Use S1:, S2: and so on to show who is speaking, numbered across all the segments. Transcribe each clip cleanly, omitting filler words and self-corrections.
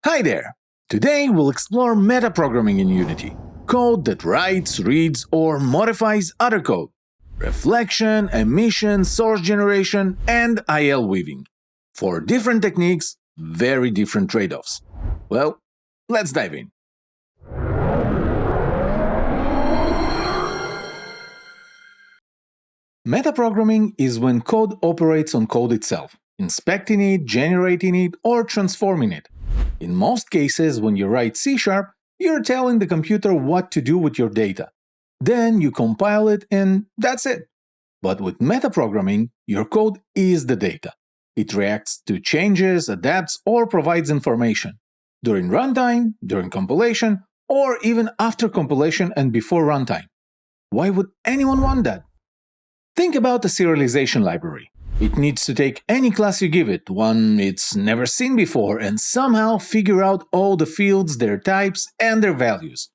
S1: Hi there! Today we'll explore metaprogramming in Unity, code that writes, reads, or modifies other code, reflection, emission, source generation, and IL weaving. 4 different techniques, very different trade-offs. Well, let's dive in. Metaprogramming is when code operates on code itself, inspecting it, generating it, or transforming it. In most cases, when you write C#, you're telling the computer what to do with your data. Then you compile it and that's it. But with metaprogramming, your code is the data. It reacts to changes, adapts, or provides information. During runtime, during compilation, or even after compilation and before runtime. Why would anyone want that? Think about a serialization library. It needs to take any class you give it, one it's never seen before, and somehow figure out all the fields, their types, and their values.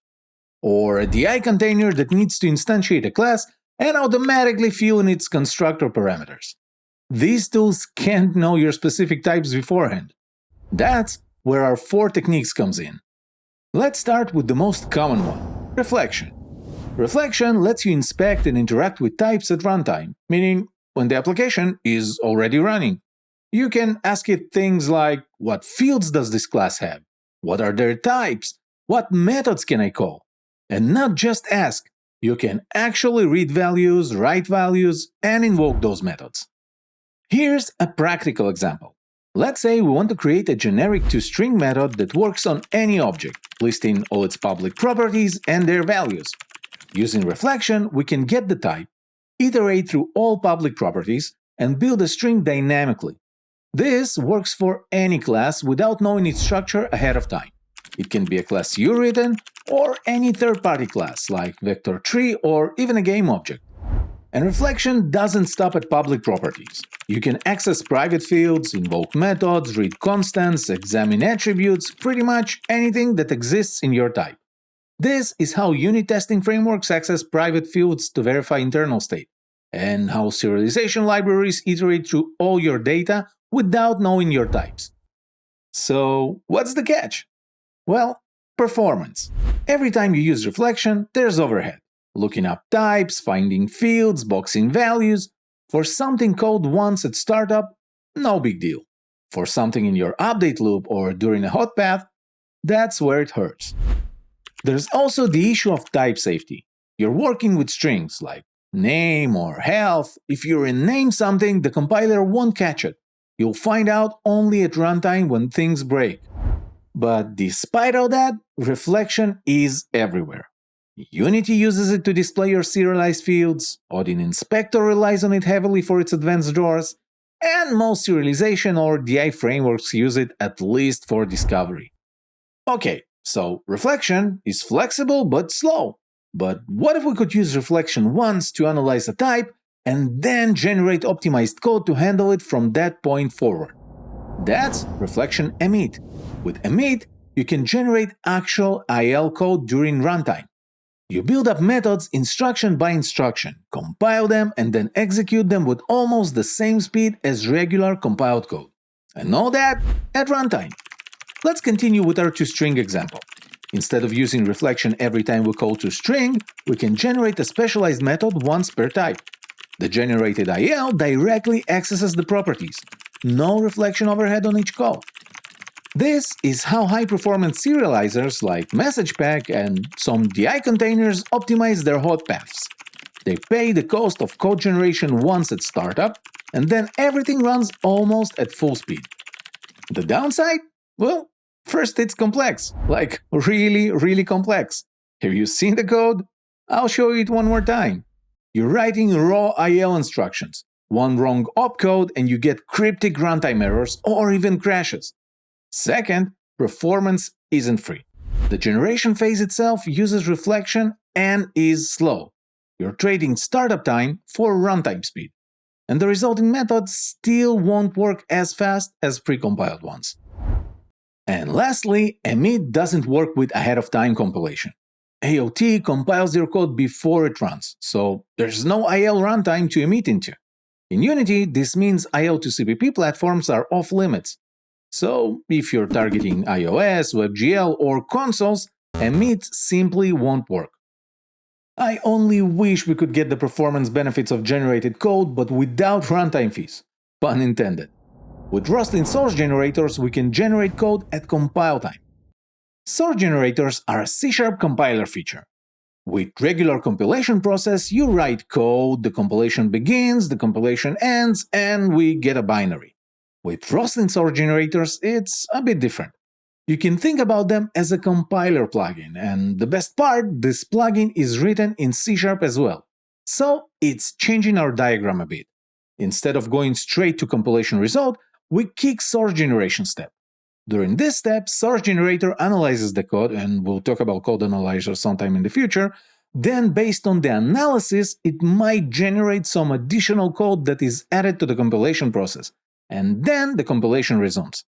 S1: Or a DI container that needs to instantiate a class and automatically fill in its constructor parameters. These tools can't know your specific types beforehand. That's where our 4 techniques comes in. Let's start with the most common one, reflection. Reflection lets you inspect and interact with types at runtime, meaning when the application is already running. You can ask it things like, what fields does this class have? What are their types? What methods can I call? And not just ask, you can actually read values, write values, and invoke those methods. Here's a practical example. Let's say we want to create a generic toString method that works on any object, listing all its public properties and their values. Using reflection, we can get the type, iterate through all public properties, and build a string dynamically. This works for any class without knowing its structure ahead of time. It can be a class you've written, or any third-party class like vector3 or even a game object. And reflection doesn't stop at public properties. You can access private fields, invoke methods, read constants, examine attributes, pretty much anything that exists in your type. This is how unit testing frameworks access private fields to verify internal state, and how serialization libraries iterate through all your data without knowing your types. So, what's the catch? Well, performance. Every time you use reflection, there's overhead. Looking up types, finding fields, boxing values. For something called once at startup, no big deal. For something in your update loop or during a hot path, that's where it hurts. There's also the issue of type safety. You're working with strings like name or health. If you rename something, the compiler won't catch it. You'll find out only at runtime when things break. But despite all that, reflection is everywhere. Unity uses it to display your serialized fields, Odin Inspector relies on it heavily for its advanced drawers, and most serialization or DI frameworks use it at least for discovery. Okay. So, reflection is flexible but slow. But what if we could use reflection once to analyze a type and then generate optimized code to handle it from that point forward? That's Reflection.Emit. With Emit, you can generate actual IL code during runtime. You build up methods instruction by instruction, compile them, and then execute them with almost the same speed as regular compiled code. And all that at runtime. Let's continue with our toString example. Instead of using reflection every time we call toString, we can generate a specialized method once per type. The generated IL directly accesses the properties. No reflection overhead on each call. This is how high-performance serializers like MessagePack and some DI containers optimize their hot paths. They pay the cost of code generation once at startup, and then everything runs almost at full speed. The downside? Well, first it's complex, like really complex. Have you seen the code? I'll show you it one more time. You're writing raw IL instructions. One wrong opcode and you get cryptic runtime errors or even crashes. Second, performance isn't free. The generation phase itself uses reflection and is slow. You're trading startup time for runtime speed. And the resulting methods still won't work as fast as precompiled ones. And lastly, Emit doesn't work with ahead-of-time compilation. AOT compiles your code before it runs, so there's no IL runtime to emit into. In Unity, this means IL to CPP platforms are off-limits. So if you're targeting iOS, WebGL, or consoles, Emit simply won't work. I only wish we could get the performance benefits of generated code, but without runtime fees. Pun intended. With Roslyn Source Generators, we can generate code at compile time. Source generators are a C# compiler feature. With regular compilation process, you write code, the compilation begins, the compilation ends, and we get a binary. With Roslyn Source Generators, it's a bit different. You can think about them as a compiler plugin, and the best part, this plugin is written in C# as well. So it's changing our diagram a bit. Instead of going straight to compilation result, we kick source generation step. During this step, source generator analyzes the code, and we'll talk about code analyzer sometime in the future. Then, based on the analysis, it might generate some additional code that is added to the compilation process, and then the compilation resumes.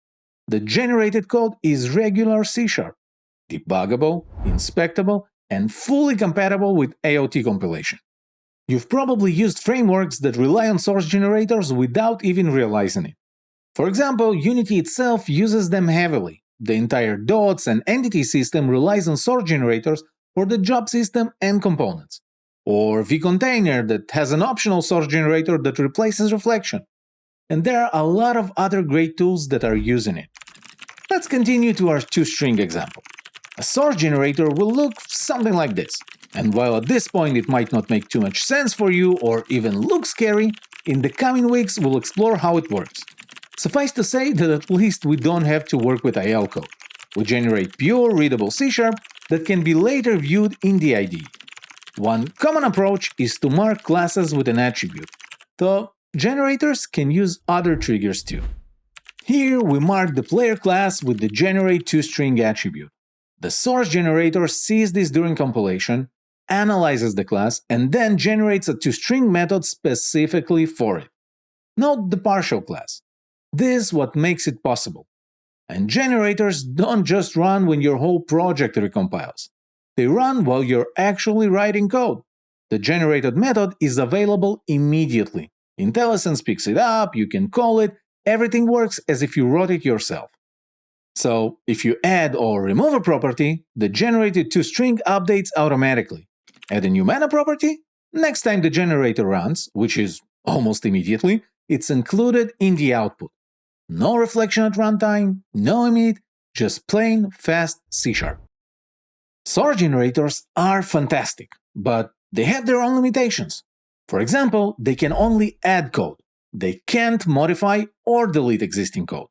S1: The generated code is regular C#, debuggable, inspectable, and fully compatible with AOT compilation. You've probably used frameworks that rely on source generators without even realizing it. For example, Unity itself uses them heavily. The entire dots and entity system relies on source generators for the job system and components. Or vContainer that has an optional source generator that replaces Reflection. And there are a lot of other great tools that are using it. Let's continue to our toString example. A source generator will look something like this. And while at this point it might not make too much sense for you or even look scary, in the coming weeks we'll explore how it works. Suffice to say that at least we don't have to work with IL code. We generate pure, readable C# that can be later viewed in the IDE. One common approach is to mark classes with an attribute, though generators can use other triggers too. Here we mark the player class with the generate toString attribute. The source generator sees this during compilation, analyzes the class, and then generates a toString method specifically for it. Note the partial class. This is what makes it possible. And generators don't just run when your whole project recompiles. They run while you're actually writing code. The generated method is available immediately. IntelliSense picks it up, you can call it, everything works as if you wrote it yourself. So, if you add or remove a property, the generated toString updates automatically. Add a new meta property? Next time the generator runs, which is almost immediately, it's included in the output. No reflection at runtime, no emit, just plain fast C#. Source generators are fantastic, but they have their own limitations. For example, they can only add code. They can't modify or delete existing code.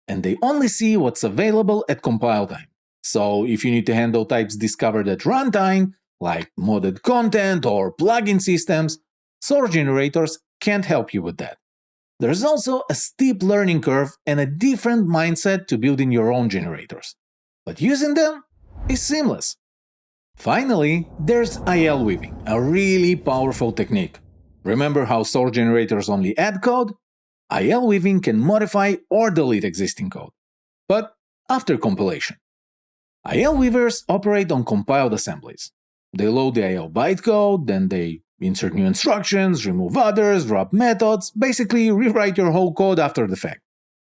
S1: And they only see what's available at compile time. So if you need to handle types discovered at runtime, like modded content or plugin systems, source generators can't help you with that. There's also a steep learning curve and a different mindset to building your own generators. But using them is seamless. Finally, there's IL weaving, a really powerful technique. Remember how source generators only add code? IL weaving can modify or delete existing code, but after compilation. IL weavers operate on compiled assemblies. They load the IL bytecode, then they insert new instructions, remove others, drop methods, basically rewrite your whole code after the fact.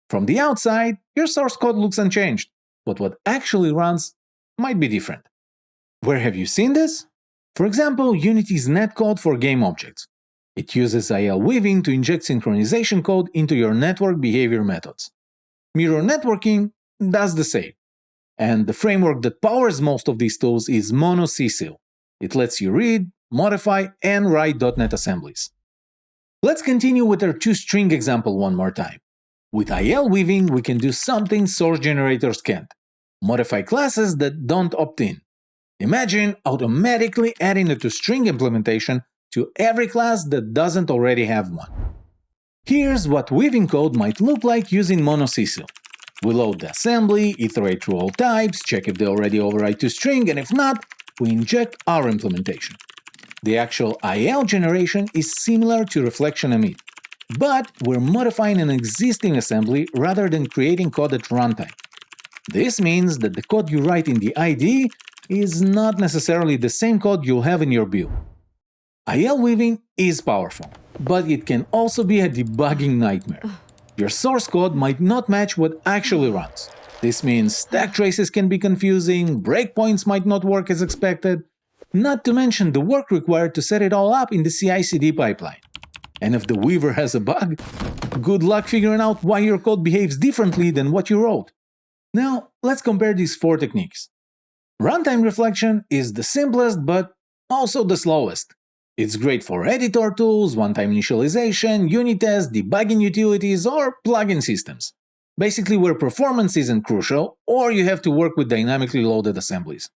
S1: From the outside, your source code looks unchanged, but what actually runs might be different. Where have you seen this? For example, Unity's netcode for game objects. It uses IL weaving to inject synchronization code into your network behavior methods. Mirror networking does the same. And the framework that powers most of these tools is MonoCCL. It lets you read, modify, and write .NET assemblies. Let's continue with our toString example one more time. With IL weaving, we can do something source generators can't. Modify classes that don't opt in. Imagine automatically adding a toString implementation to every class that doesn't already have one. Here's what weaving code might look like using MonoCCL. We load the assembly, iterate through all types, check if they already override toString, and if not, we inject our implementation. The actual IL generation is similar to Reflection.Emit, but we're modifying an existing assembly rather than creating code at runtime. This means that the code you write in the IDE is not necessarily the same code you'll have in your build. IL weaving is powerful, but it can also be a debugging nightmare. Your source code might not match what actually runs. This means stack traces can be confusing, breakpoints might not work as expected, not to mention the work required to set it all up in the CI/CD pipeline. And if the Weaver has a bug, good luck figuring out why your code behaves differently than what you wrote. Now, let's compare these 4 techniques. Runtime Reflection is the simplest but also the slowest. It's great for editor tools, one-time initialization, unit tests, debugging utilities, or plugin systems. Basically where performance isn't crucial, or you have to work with dynamically loaded assemblies.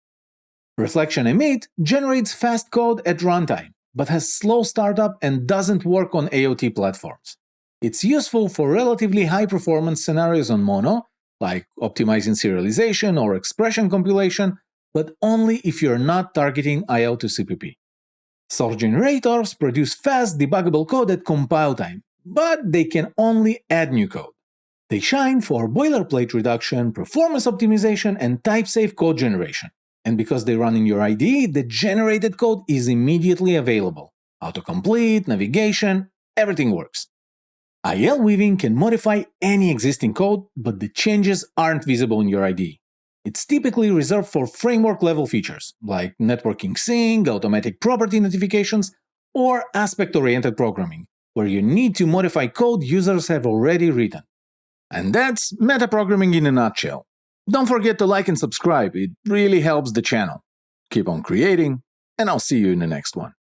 S1: Reflection.Emit generates fast code at runtime, but has slow startup and doesn't work on AOT platforms. It's useful for relatively high-performance scenarios on Mono, like optimizing serialization or expression compilation, but only if you're not targeting IO to CPP. Source generators produce fast, debuggable code at compile time, but they can only add new code. They shine for boilerplate reduction, performance optimization, and type-safe code generation. And because they run in your IDE, the generated code is immediately available. Autocomplete, navigation, everything works. IL weaving can modify any existing code, but the changes aren't visible in your IDE. It's typically reserved for framework-level features, like networking sync, automatic property notifications, or aspect-oriented programming, where you need to modify code users have already written. And that's metaprogramming in a nutshell. Don't forget to like and subscribe, it really helps the channel. Keep on creating, and I'll see you in the next one.